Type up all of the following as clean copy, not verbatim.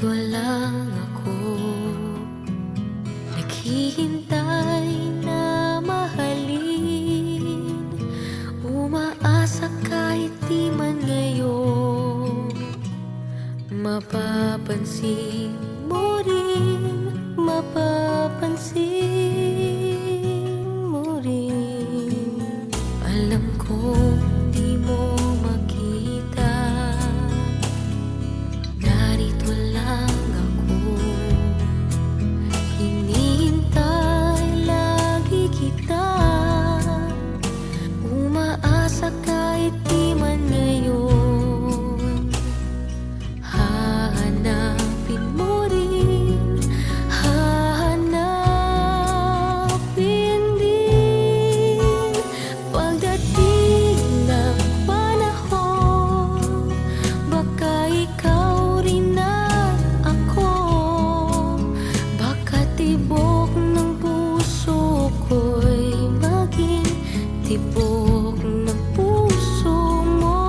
Narito lang ako, naghihintay na mahalin. Umaasa kahit di man ngayon mapapansin mo rin, mapapansin mo rin. Alam kong di mo makita, narito lang ako, hinihintay lagi kita. Umaasa kahit di man ngayon, hahanapin mo rin, hahanapin din. Pagdating ng panahon, baka ikaw rin at ako, baka tibok ng puso ko'y maging tibok ng puso mo.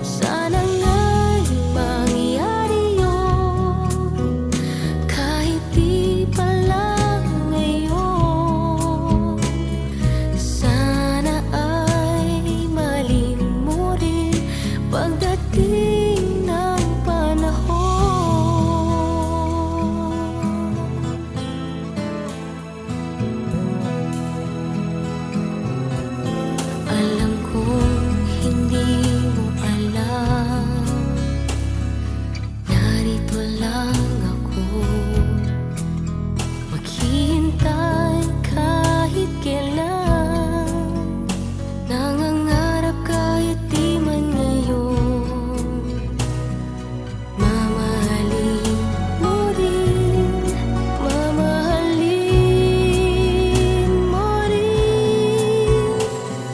Sana nga'y mangyari yun, kahit di pa lang ngayon. Sana ay malin mo rin pagdating ng panahon. Alam kong hindi mo alam, narito lang ako, maghihintay kahit kailan. Nangangarap kahit di man ngayon, mamahalin mo rin, mamahalin mo rin.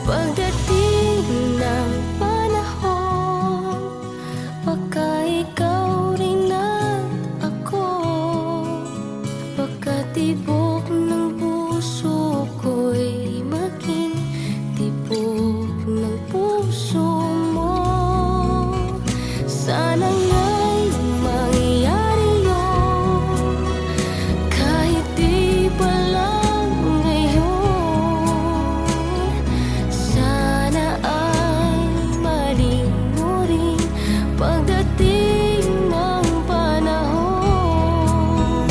Pagdating ng panahon, baka ikaw rin at ako, baka tibok ng puso ko'y maging tibok ng puso mo. Sana nga'y mangyari yun, kahit di pa lang ngayon. Sana ay malin mo rin pagdating ng panahon.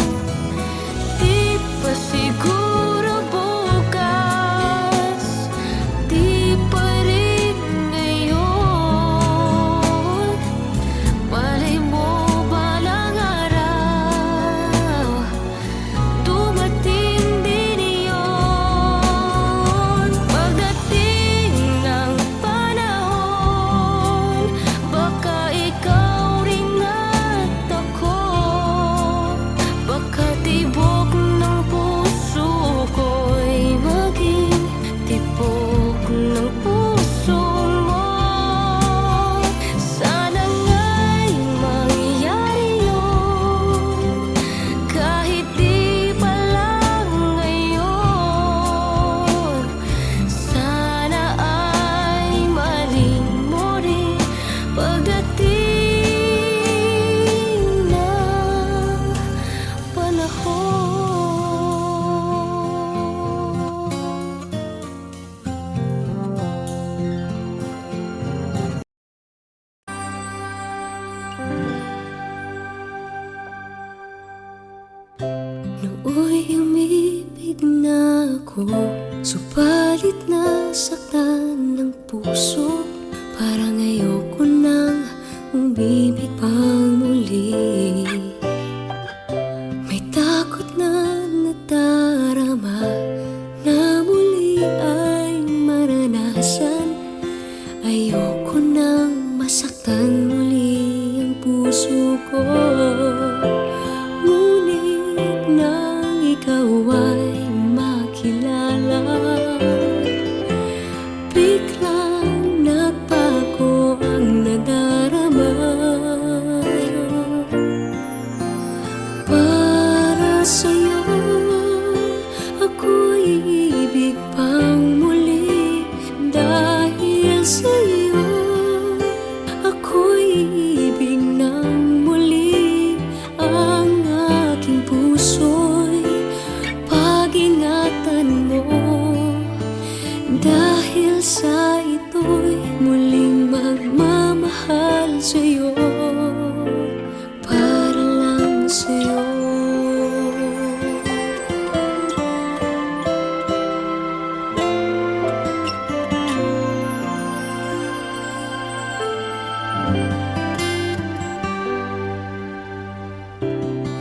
Di pa siguro bukas, di pa rin ngayon. Malay mo balang araw, dumating din iyon. Pagdating ng panahon, baka ikaw rin at ako, baka tibok ng puso ko'y maging tibok ng puso mo. Sana nga'y mangyari yun, kahit di pa lang ngayon. Sana ay malin mo rin pagdating ng panahon. Nooy umibig na ako, subalit nasaktan ng puso. Parang ayoko nang umibig pang muli. May takot na nadarama na muli ay maranasan. Ayoko nang masaktan muli ang puso ko. Ngunit nang ikaw ay makilala, biglang nagbago ang nadarama. Para sa'yo, ako'y ibig pang muli. Dahil sa'yo, ako'y ibig ng muli. puso'y pag-ingatan mo. Dahil sa ito'y muling magmamahal sa'yo, para lang sa'yo.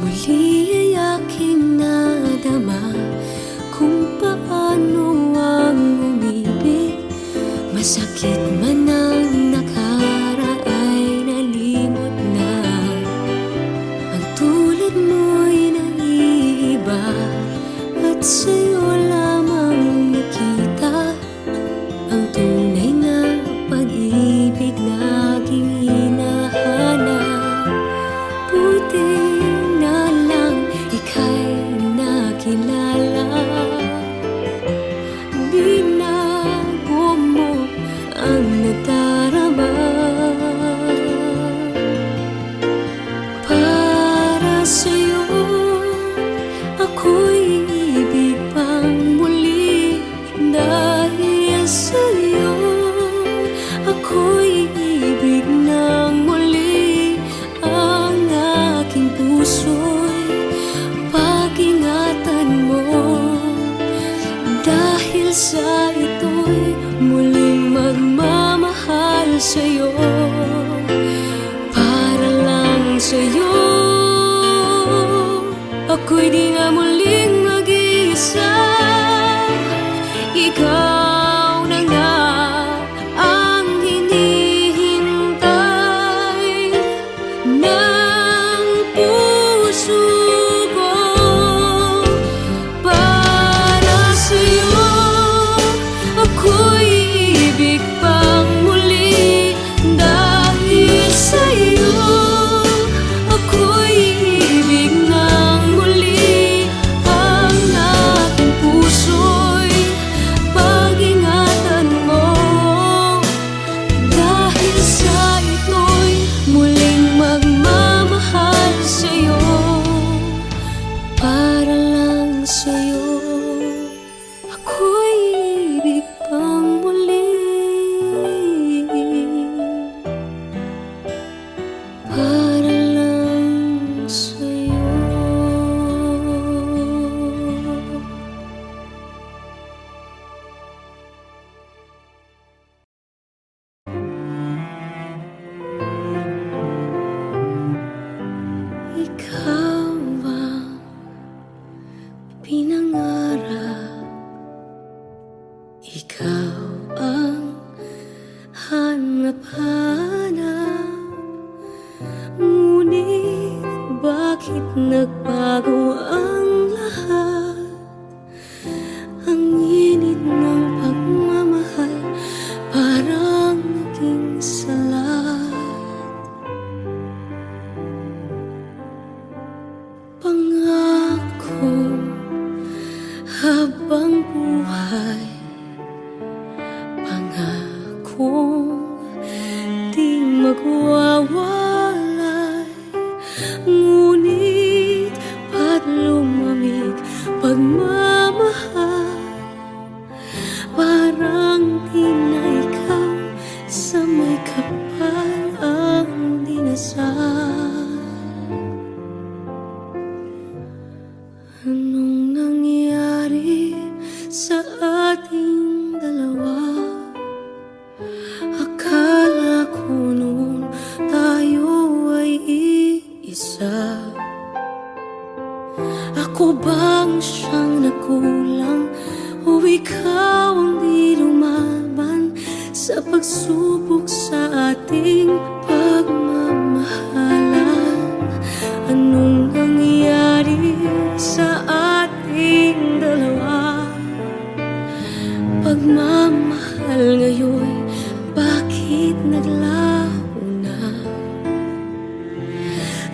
Muli ay aking nadama kung paano ang umibig. Masakit man ang nakaraan nalimot na. Ang tulad mo'y naiiba at sa'yo lamang nakita ang tunay na pag-ibig na aking hinahanap. Buti na lang ika'y nakilala. Binago mo ang nadarama. Para sa'yo ako'y ibig pang muli. Dahil sa'yo ako'y ibig ng muli. Ang aking puso'y pag-ingatan mo. Dahil sa ito'y muling magmamahal sa'yo, para lang sa'yo. Ako'y di na muling mag-iisa. Ikaw na nga ang hinihintay ng puso ko. Para sa'yo ako'y ibig pang muli. Dahil sa'yo ako'y ibig ng muli. Ang aking puso'y pag-ingatan mo. Dahil sa ito'y muling magmamahal sa'yo, para lang sa'yo. Ako'y ibig pang muli. Para lang sa'yo. Ikaw ang pinangarap, ikaw ang hanap-hanap. Ngunit bakit nagbago ang lahat? Ang init ng pagmamahal parang naging salat. Pangako habang buhay, pangakong di magwawalay. Ngunit ba't lumamig pagmamahal? Parang di na ikaw sa may kapal ang dinasal. Anong nangyari sa ating dalawa? Akala ko noon tayo ay iisa. Ako bang siyang nakulang o ikaw ang di lumaban sa pagsubok sa ating pagmamahalan? Anong nangyari sa ating dalawa? Pagmamahal ngayon, bakit naglaho na?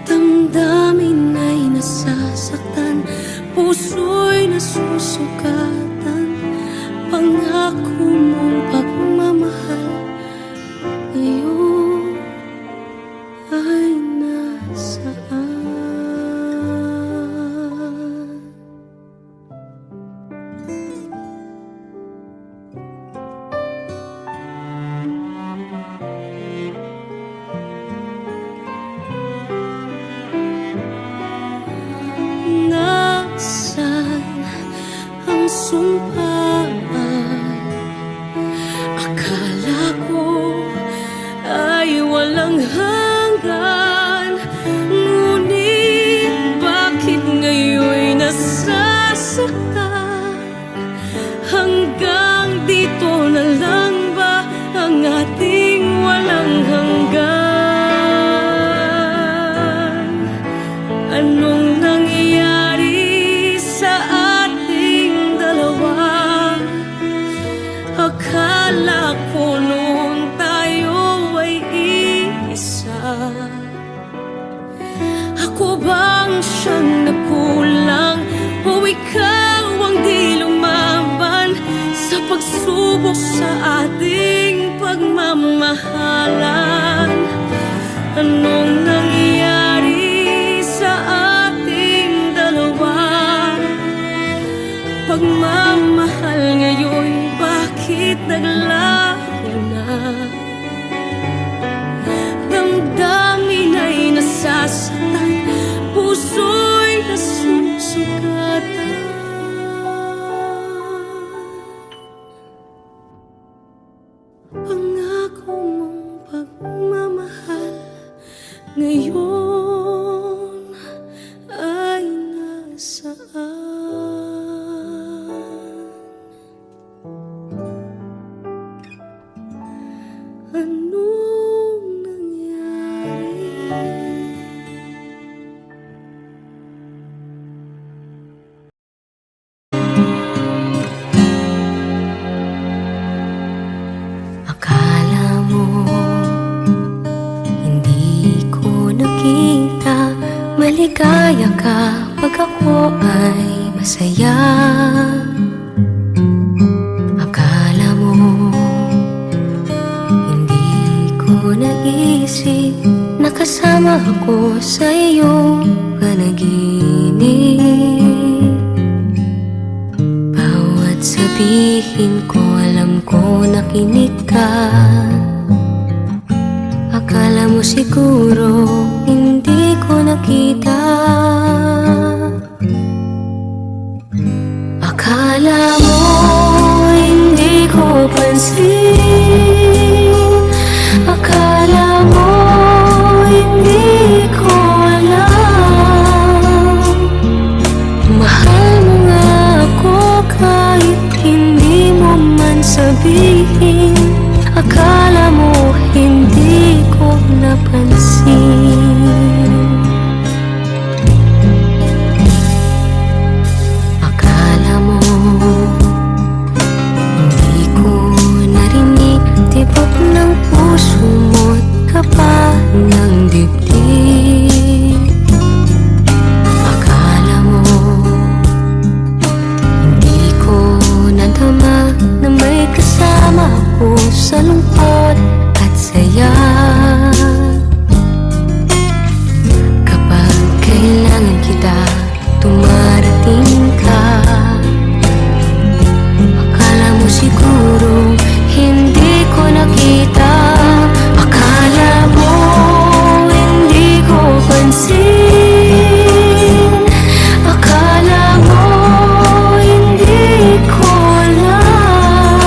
Damdamin ay nasasaktan, puso'y nasusukatan. Pangako mong pagmamahal ngayon ay nasaan? nasaktan. Hanggang dito na lang ba ang ating walang hanggan? Anong nangyayari sa ating dalawa? Akala ko noon tayo ay iisa. Ako bang siyang nagkulang o ikaw ang di lumaban sa pagsubok sa ating pagmamahalan? Anong nangyayari sa ating dalawa? Pagmamahal ngayon, bakit naglaho na? Damdamin ay nasasaktan, puso'y nasusugatan. Pangako mong pagmamahal ngayon ay nasaan? Anong nangyari? Akala mo hindi ko nakita, maligaya ka pag ako ay masaya. Akala mo hindi ko naisip, nakasama ako sa iyong panaginip. Bawat sabihin ko, alam ko nakinig ka. Akala mo siguro hindi ko nakita. Akala mo hindi ko pansin. Akala mo hindi ko alam. Mahal mo nga ako kahit hindi mo man sabihin. Akala mo hindi ko napansin. Akala mo hindi ko narinig tibok ng puso mo't kapa ng dibdib. Akala mo hindi ko nadama na may kasama ako sa lungkot at saya. Kapag kailangan kita, tumarating ka. Akala mo siguro hindi ko nakita. Akala mo hindi ko pansin. Akala mo hindi ko alam.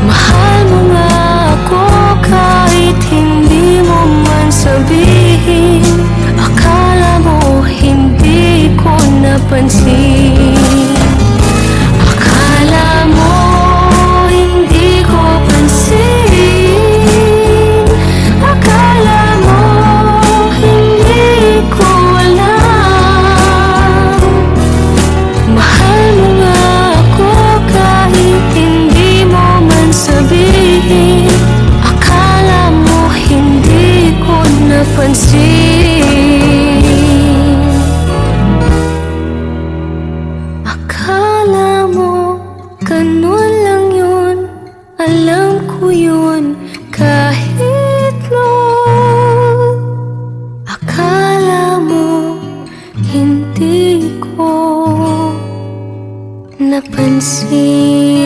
Mahal mo nga ako kahit hindi mo man sabihin. Akala mo hindi ko napansin. Akala mo hindi ko pansin. Akala mo hindi ko alam. Mahal mo nga ako kahit hindi mo man sabihin. Akala mo hindi ko napansin. Akala mo ganun lang yun, alam ko yun kahit noon. Akala mo hindi ko napansin.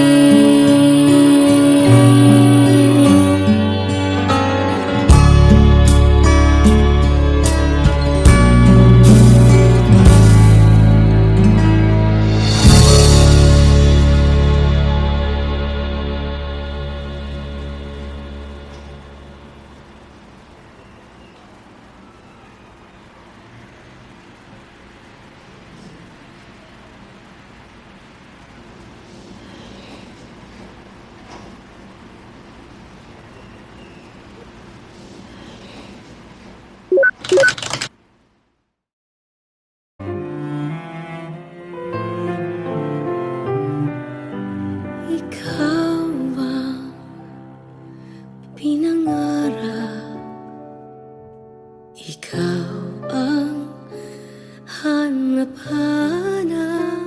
pangarap.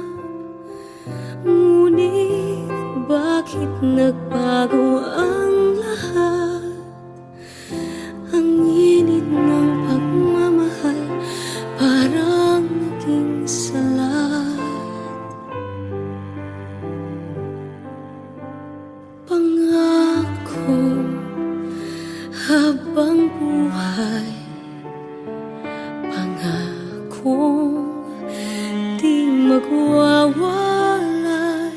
Ngunit bakit nagbago ang lahat? Ang init ng pagmamahal parang naging salat. Pangako habang buhay, pangakong di magwawalay.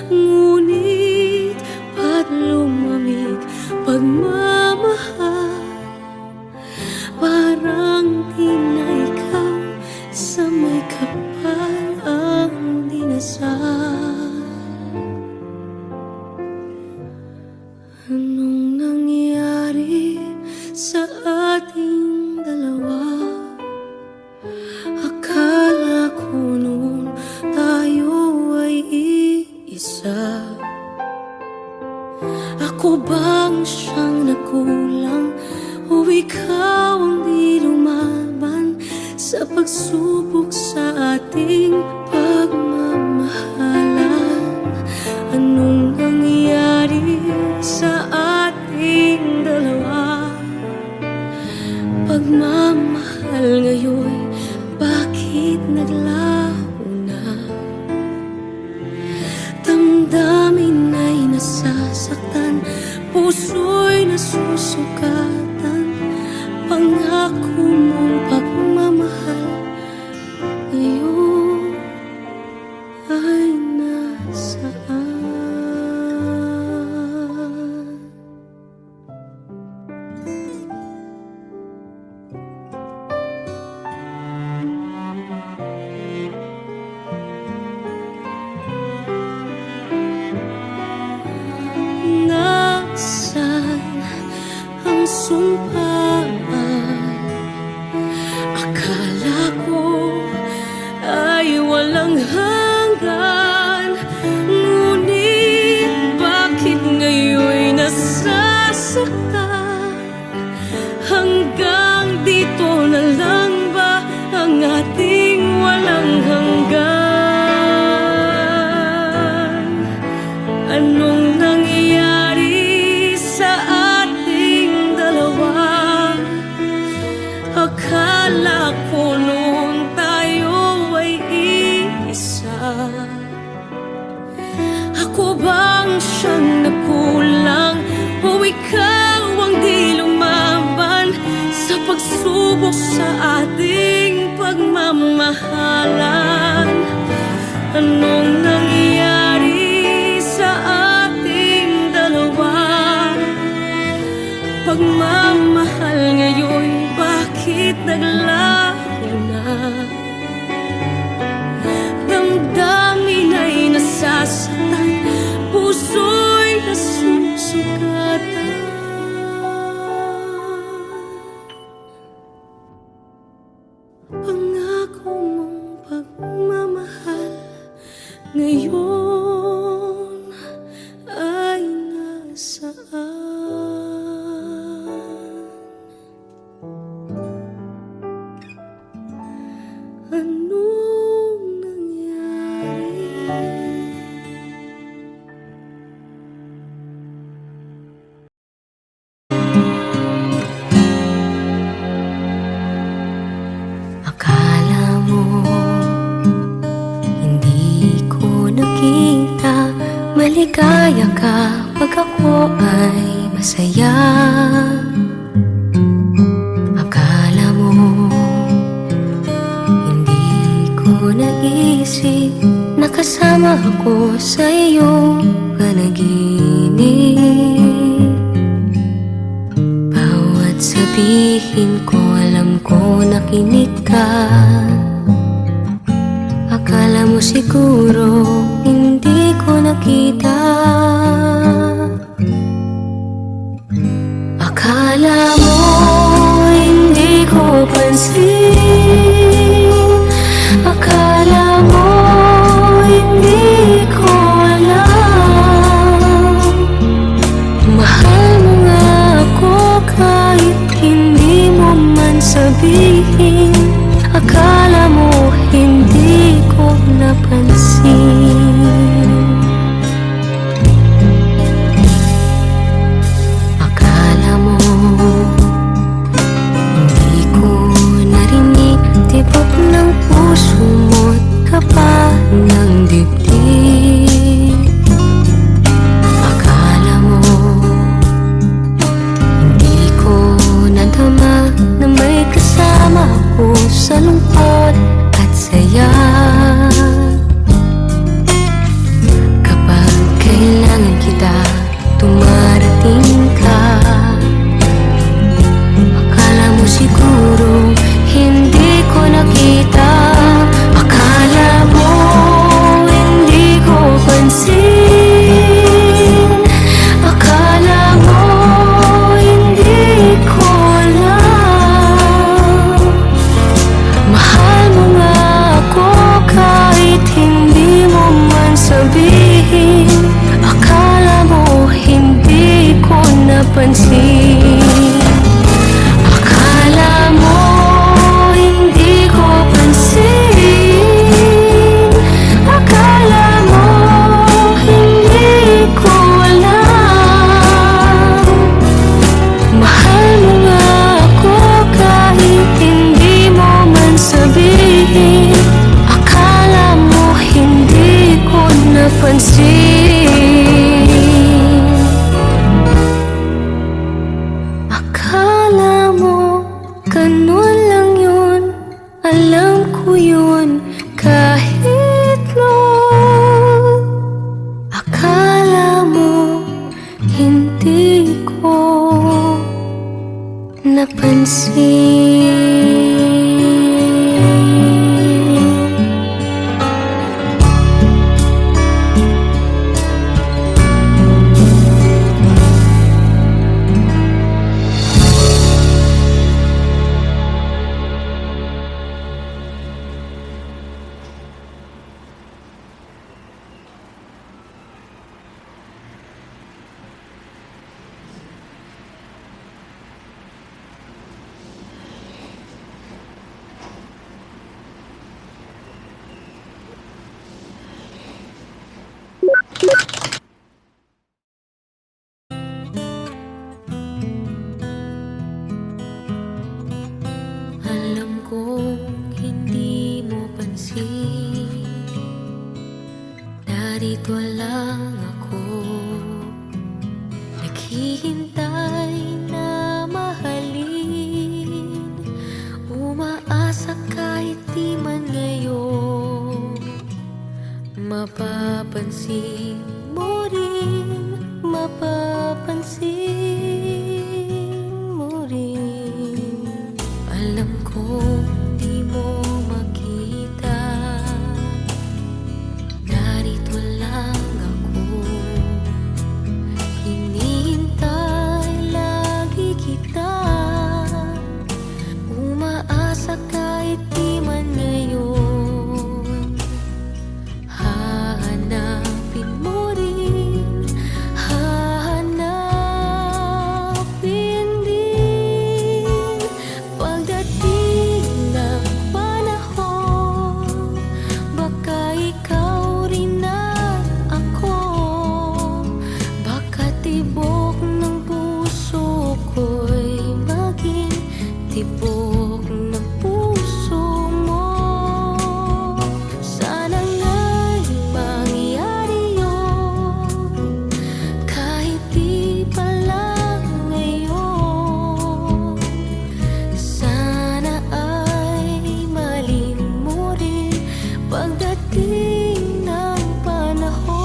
Ngunit ba't lumamig pagmamahal? Parang di na ikaw sa may kapal ang dinasal. Anong nangyari sa ating dalawa? Akala ko noon tayo ay iisa. Ako bang siyang nakulang o ikaw ang di lumaban sa pagsubok sa ating pagmamahalan? Anong nangyari sa ating dalawa? Pagmamahal ngayon, bakit naglaho na? Damdamin ay nasasaktan, puso'y nasusukatan. Pangako mong pagmamahal ngayon ay nasaan? Nasaan ang sumpaan? Akala ko ay walang hanggan. Ngunit bakit ngayon'y nasasaktan? Hanggang dito na lang ba ang ating walang hanggan? Anong nangyayari sa ating dalawa? Akala ko noon tayo ay iisa. Ako bang siyang nakulang o ikaw ang di lumaban sa pagsubok sa ating pagmamahalan? Anong nangyayari sa ating dalawa? Pagmamahal ngayon, bakit naglaho na? Damdamin ay nasasaktan, puso'y nasusugatan. Pangako mong pagmamahal ngayon ay nasaan? Anong nangyari? Akala mo hindi ko nakita, maligaya ka pag ako ay masaya. Akala mo hindi ko naisip na kasama ako sa iyong panaginip. Bawat sabihin ko, alam ko nakinig ka. Akala mo siguro hindi ko nakita. Akala mo hindi ko pansin. Akala mo hindi ko alam. Mahal mo nga ako kahit hindi mo man sabihin. Akala mo hindi Alam kong hindi mo pansin, narito lang ako, naghihintay na mahalin, umaasa kahit di man ngayon mapapansin mo rin, mapapansin mo rin. Alam ko di mo makita, narito lang ako, hinihintay lagi kita, umaasa kahit di man ngayon, hahanapin mo rin, hahanapin din. Pagdating ng panahon, baka ikaw rin at ako, baka tibok ng puso ko'y maging tibok ng puso mo. Sana nga'y mangyari yun, kahit di pa lang ngayon. Sana ay malin mo rin pagdating ng panahon.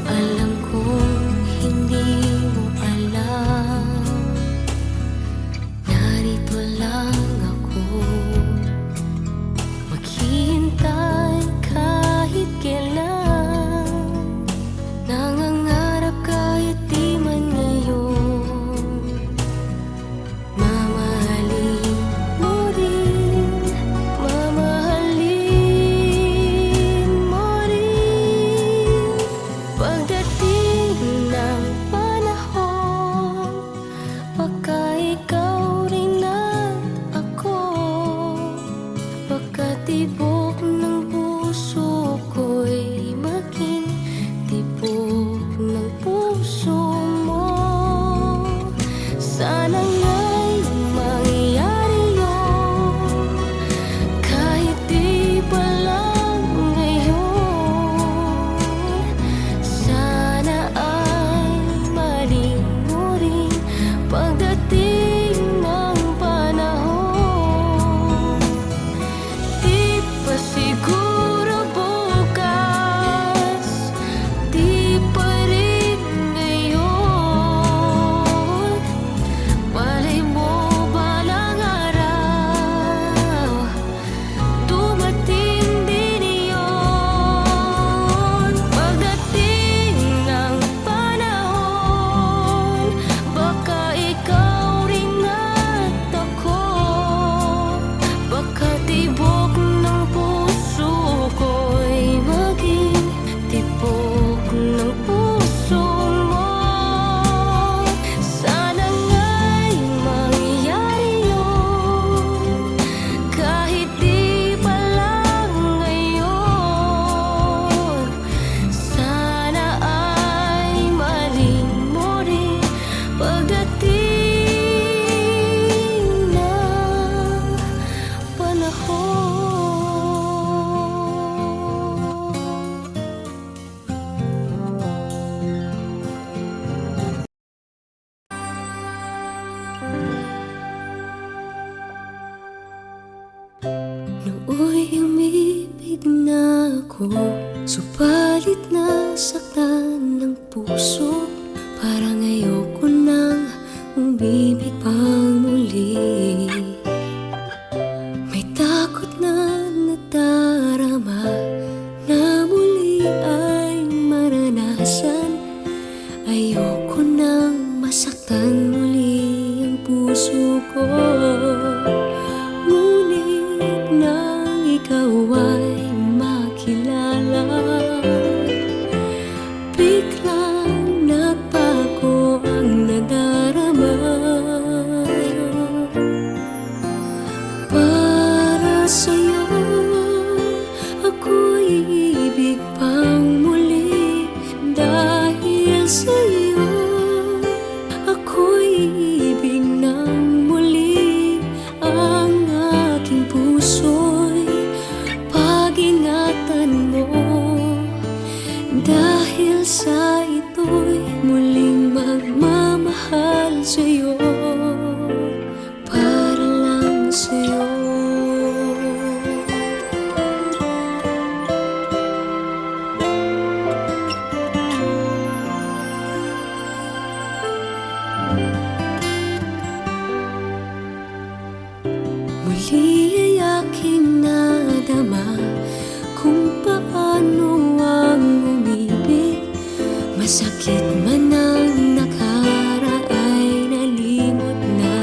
Alam kong hindi mo alam, narito lang ako, maghihintay kahit kailan, nangangarap kahit di man ngayon, mamahalin mo rin, mamahalin mo rin. Pagdating ng panahon, baka ikaw rin at ako, baka tibok ng puso ko'y maging tibok ng puso mo. Sana nga'y mangyari yun, kahit di pa lang ngayon. Sana ay malin mo rin pagdating ng panahon. Di pa siguro bukas, di pa rin ngayon. Malay mo balang araw, dumating din iyon. Pagdating ng panahon, baka ikaw rin at ako, baka tibok ng puso ko'y maging tibok ng puso mo. Sana nga'y mangyari yun, kahit di pa lang ngayon. Sana ay malin mo rin pagdating ng panahon. Nooy umibig na ako, subalit nasaktan ng puso. Parang ayoko nang umibig pang muli. May takot na nadarama na muli ay maranasan. Ayoko nang masaktan muli ang puso ko. Ngunit nang ikaw ay makilala, biglang nagbago ang nadarama. sa'yo, para lang sa'yo. Muli ay aking nadama kung paano ang umibig. Masakit man ang nakaraan nalimot na.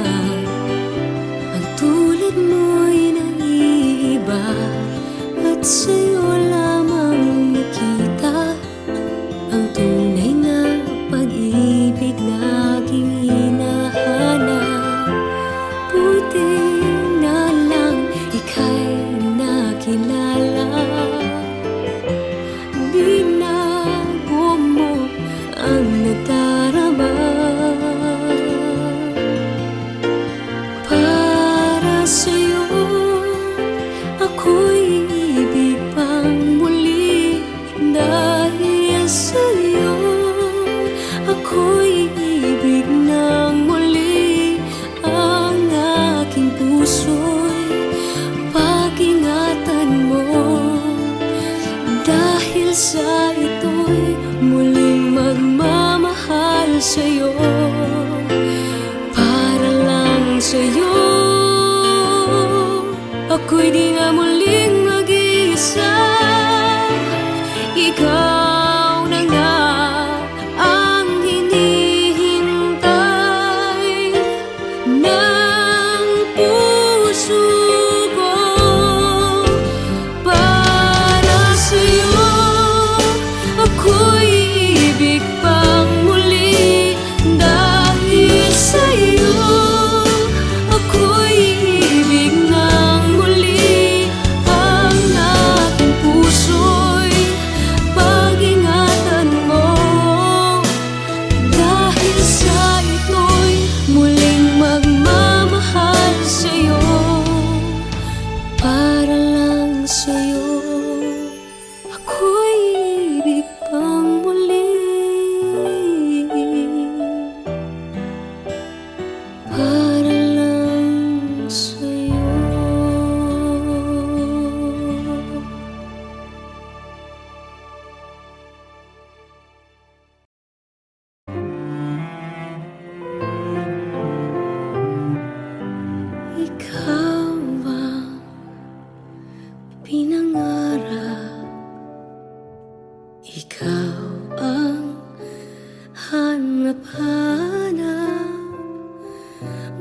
Ang tulad mo'y naiiba at sa'yo lamang nakita ang tunay na pag-ibig na aking hinahanap. Buti na lang ika'y nakilala. Binago mo ang nadarama. Para sa'yo, ako'y ibig pang muli. Dahil sa'yo, ako'y ibig ng muli. Ang aking puso'y pag-ingatan mo. Dahil sa ito'y muling magmamahal sa'yo, para lang sa'yo. Ako'y di na muling mag-iisa. Ikaw na nga ang hinihintay ng puso ko. Para sa'yo, ako'y ibig pang muli. Dahil sa'yo, ako'y ibig ng muli. Ang aking puso'y pag-ingatan mo. Dahil sa ito'y muling magmamahal sa'yo, para lang sa'yo. Ako'y ibig pang muli. Para lang sa'yo. Ikaw ang pinangarap, ikaw ang hanap-hanap.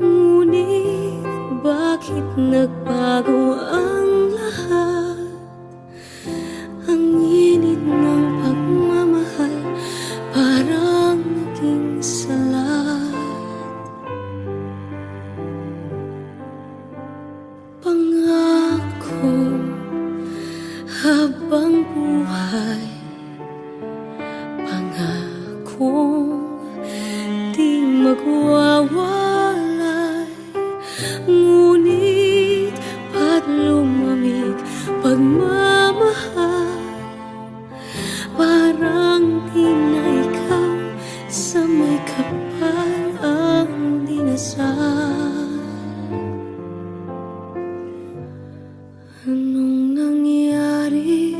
Ngunit bakit nagbago ang lahat? Ang init ng pagmamahal parang naging salat. Pangako habang buhay, pangakong di magwawalay. Ngunit ba't lumamig pagmamahal? Parang di na ikaw sa may kapal ang dinasal. Anong nangyari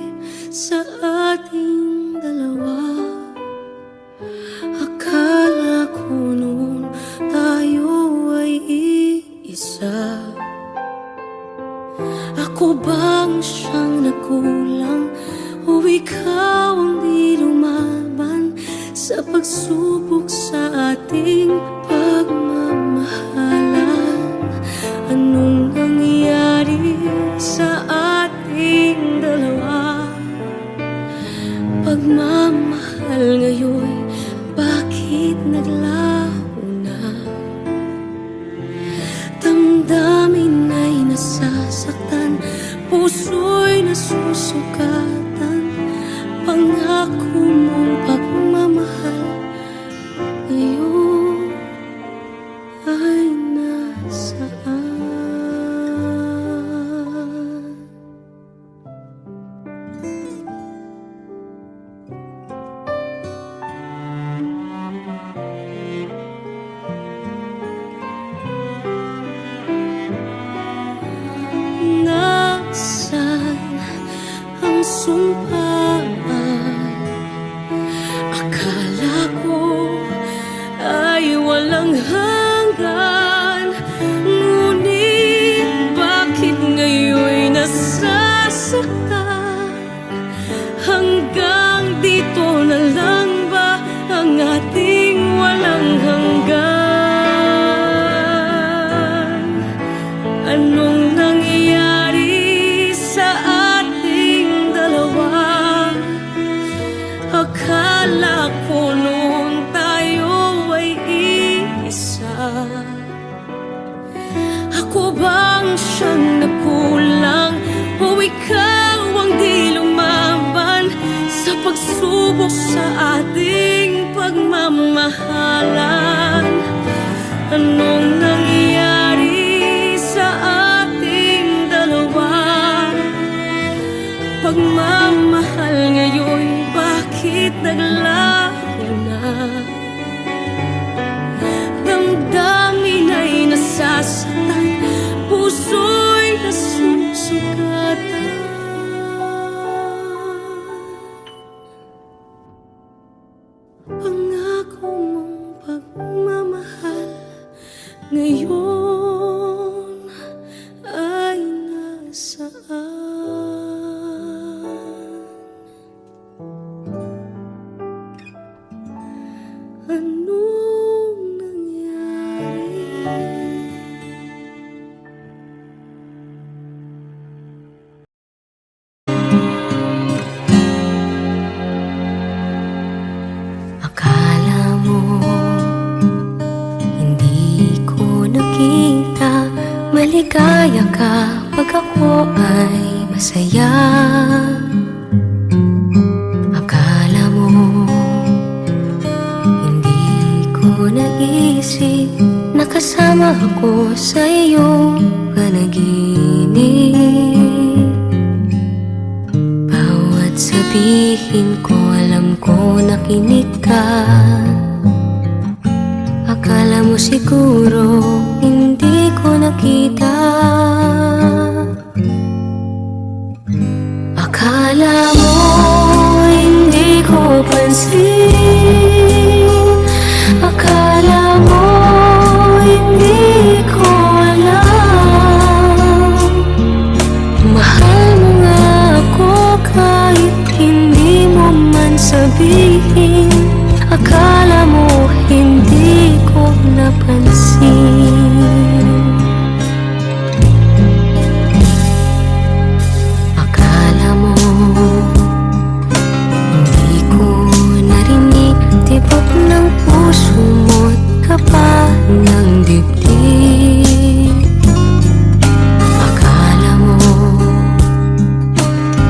sa ating dalawa? Akala ko noon tayo ay iisa. Ako bang siyang nakulang o ikaw ang di lumaban sa pagsubok sa ating pagmamahalan? Anong nangyari sa ating dalawa? Pagmamahal ngayon, bakit naglaho na? Damdamin ay nasasaktan, puso'y nasusukatan. Pangako mong pagmamahal ngayon ay nasaan? walang hanggan. Ngunit bakit ngayon'y nasasaktan? Hanggang dito na lang ba ang ating walang hanggan? Anong nangyayari sa ating dalawa? Akala ko noon tayo ay iisa. Ako bang siyang nagkulang o ikaw ang di lumaban sa pagsubok sa ating pagmamahalan? Anong nangyayari sa ating dalawa? Pagmamahal ngayon, bakit naglaho na? Damdamin ay nasasaktan, puso'y nasusugatan. Pangako mong pagmamahal ngayon ay nasaan? Anong nangyari? Akala mo hindi ko nakita, maligaya ka pag ako ay masaya. Akala mo hindi ko naisip, nakasama ako sa iyong panaginip. Bawat sabihin ko, alam ko nakinig ka. Akala mo siguro hindi ko nakita. Akala mo hindi ko pansin. Akala mo hindi ko alam. Mahal mo nga ako kahit hindi mo man sabihin. Akala mo hindi ko napansin. Akala mo hindi ko narinig tibok ng puso mo't kapa ng dibdib. Akala mo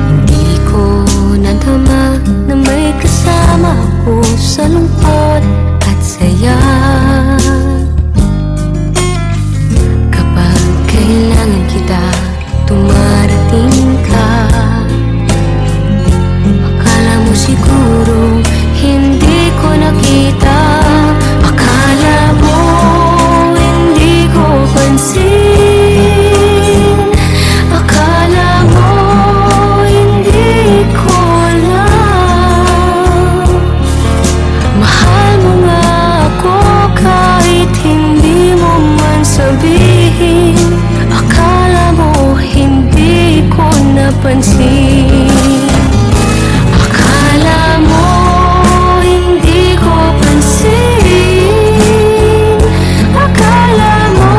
hindi ko nadama na may kasama ako sa lungkot at saya. Kapag kailangan kita, tumarating ka. Akala mo siguro hindi ko nakita. Akala mo hindi ko pansin. Akala mo hindi ko alam. Mahal mo nga ako kahit hindi mo man sabihin. Akala mo hindi ko napansin. Akala mo hindi ko pansin. Akala mo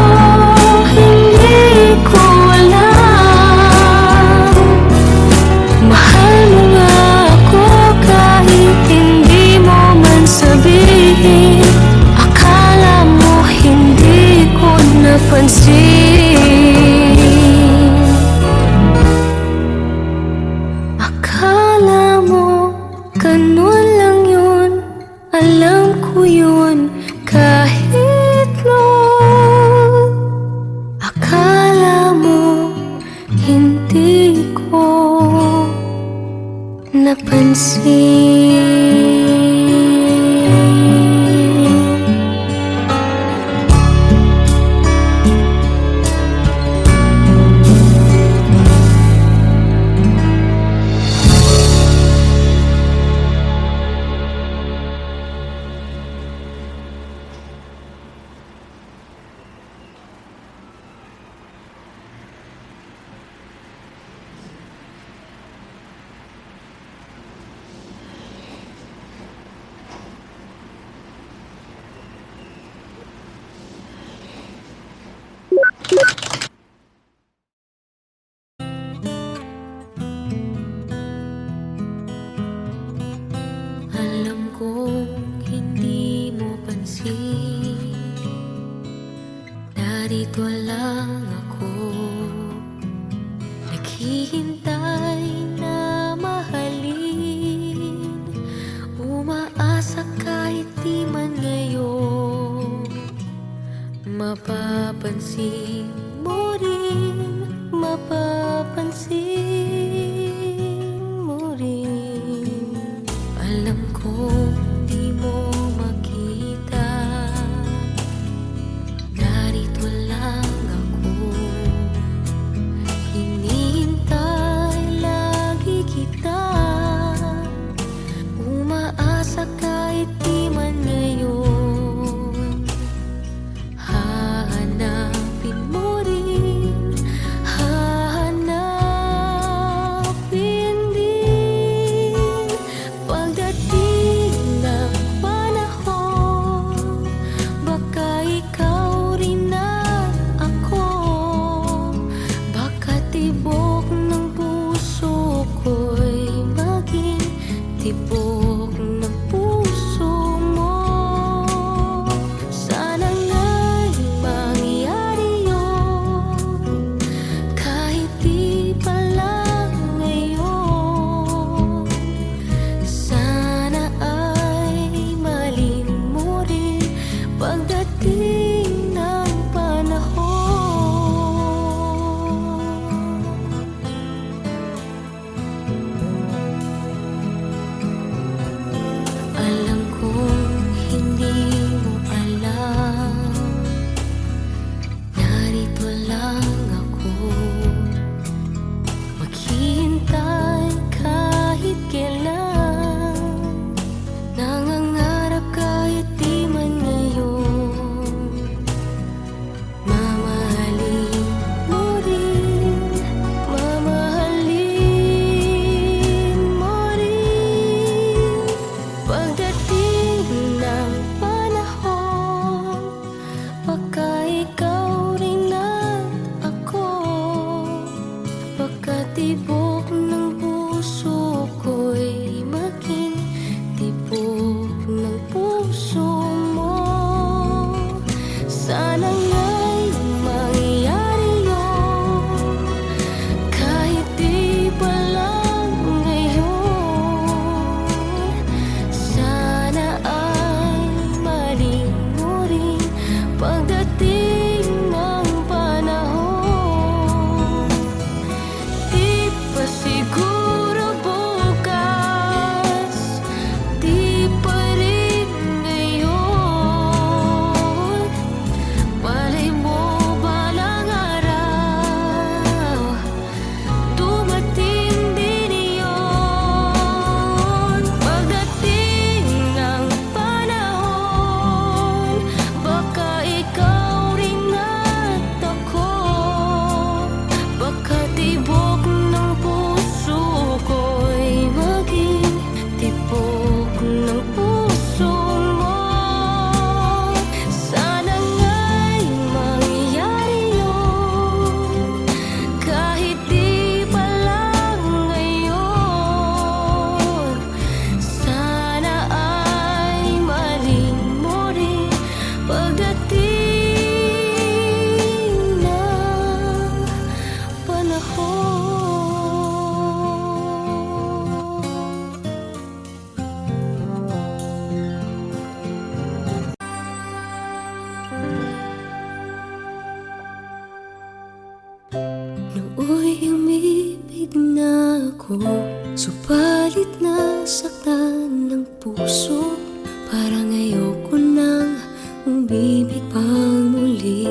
narito lang ako, naghihintay na mahalin. Umaasa kahit di man ngayon mapapansin mo rin, mapapansin mo rin. Alam ko di mo makita, narito lang ako, hinihintay lagi kita. Umaasa kahit di man ngayon, hahanapin mo rin, hahanapin din. Pagdating ng panahon, baka ikaw rin at ako, baka tibok ng puso ko'y maging tibok ng puso mo. Sana nga'y mangyari yun, kahit di pa lang ngayon. Sana ay malin mo rin pagdating ng panahon. Alam kong hindi mo alam, narito lang ako, maghihintay kahit kailan, nangangarap kahit di man ngayon. Mamahalin mo rin, mamahalin mo rin. Pagdating ng panahon, baka ikaw rin at ako, baka tibok ng puso ko'y maging tibok ng puso mo. Sana nga'y mangyari yun, kahit di pa lang ngayon. Sana ay malin mo rin pagdating ng panahon. Di pa siguro bukas, di pa rin ngayon. Malay mo balang araw, dumating din iyon. Pagdating ng panahon, baka ikaw rin at ako, baka tibok ng puso ko'y maging tibok ng puso mo. Sana nga'y mangyari yun, kahit di pa lang ngayon. Sana ay malin mo rin pagdating ng panahon. Nooy umibig na ako, subalit nasaktan ng puso. Parang ayoko nang umibig pang muli.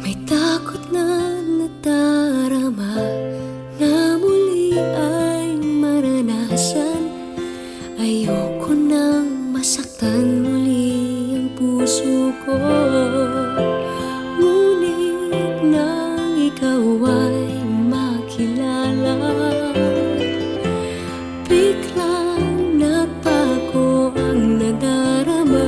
May takot na nadarama na muli ay maranasan. Ayoko nang masaktan muli ang puso ko. Ngunit nang ikaw ay makilala, biglang nagbago ang nadarama.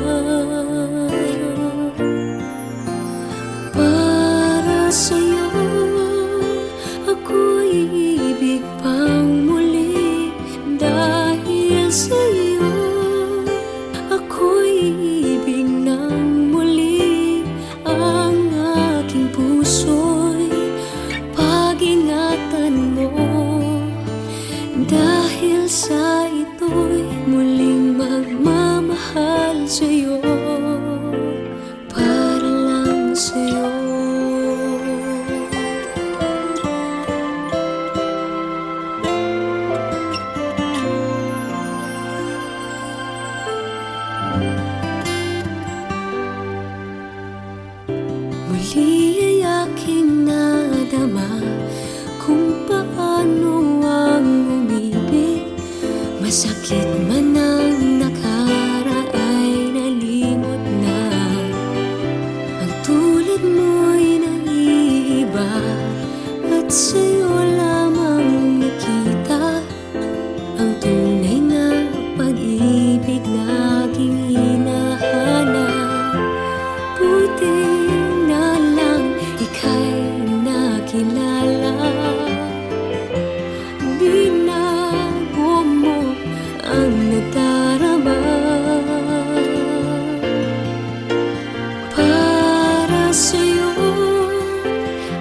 Para sa'yo, ako'y ibig pang muli. Dahil sa'yo, ako'y ibig ng muli. Muli ay aking nadama kung paano ang umibig. Masakit man ang nakaraay, nalimot na. Ang tulad mo'y naiiba at sa'yo lamang nakita ang tunay na pag-ibig laging hinahanap. Buti na lang ika'y nakilala. Binago mo ang nadarama. Para sa'yo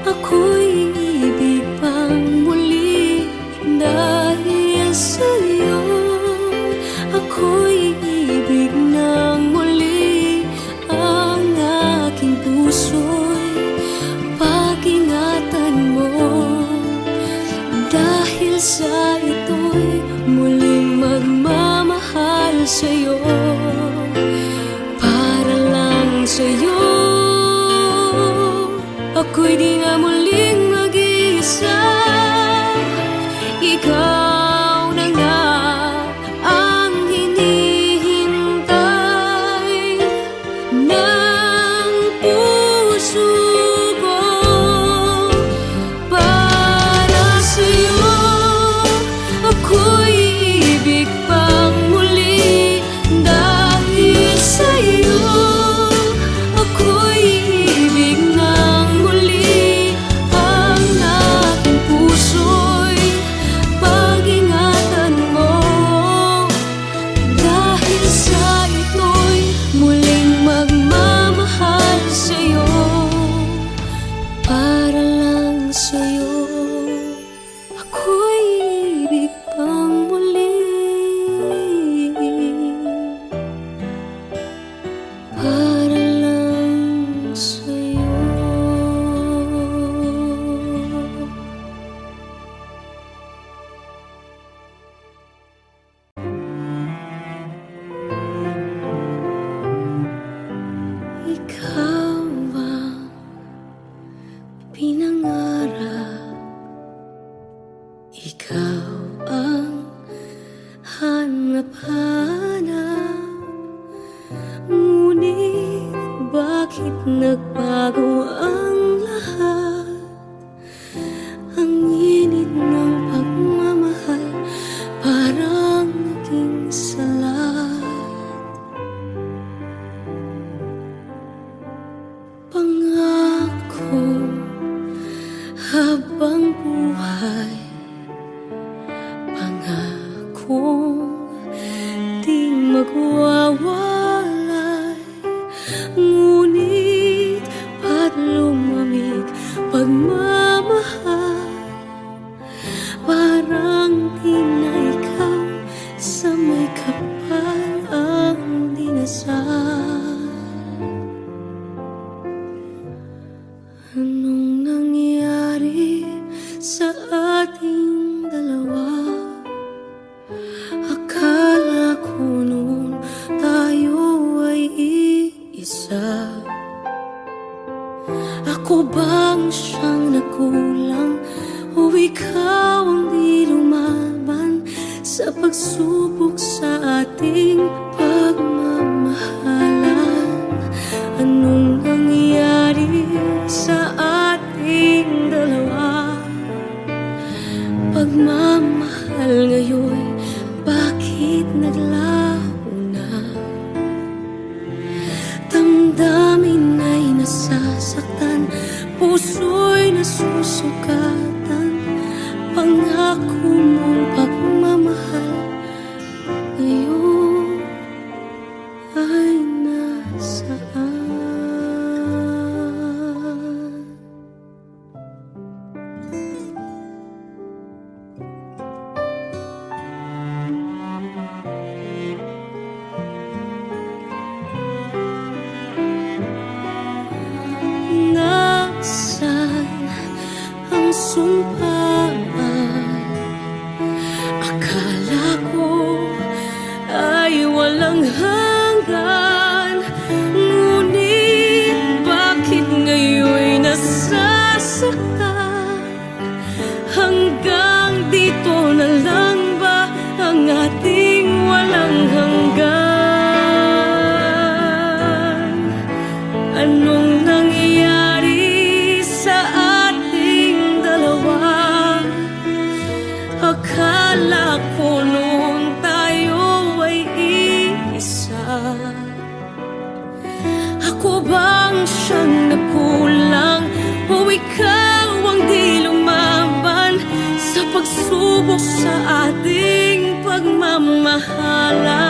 ako'y ibig pang muli. Dahil sa'yo ako'y ibig ng muli. Ang aking puso'y pag-ingatan mo. Dahil sa ito'y muling magmamahal sa'yo. Para lang sa'yo ako'y di na muling mag-iisa. Ikaw na nga ang hinihintay ng puso ko. Para sa'yo ako'y ibig pang muli. Dahil sa'yo ako'y ibig ng muli. Ang aking puso'y pag-ingatan mo. Dahil sa ito'y muling magmamahal sa'yo. Para lang sa'yo ako'y ibig pang muli. Para lang sa'yo. Ikaw ang pinangarap. Ikaw ang hanap-hanap. Ngunit bakit nagbago ang lahat? Ang init ng pagmamahal parang naging salat. Pangako habang buhay, pangakong di magwawalay. Ngunit ba't lumamig pagmamahal? Parang di na ikaw sa may kapal ang dinasal. Anong nangyari sa ating dalawa? Akala ko noon tayo ay iisa. Ako bang siyang nakulang o ikaw ang di lumaban sa pagsubok sa ating pagmamahalan? Anong nangyari sa ating dalawa? Pagmamahal ngayon, bakit naglaho na? Damdamin ay nasasaktan, puso'y nasusukatan. Pangako mong pagmamahal ngayon ay nasaan? Nasaan ang sumpaan Ako bang siyang nagkulang? O ikaw ang di lumaban sa pagsubok sa ating pagmamahalan?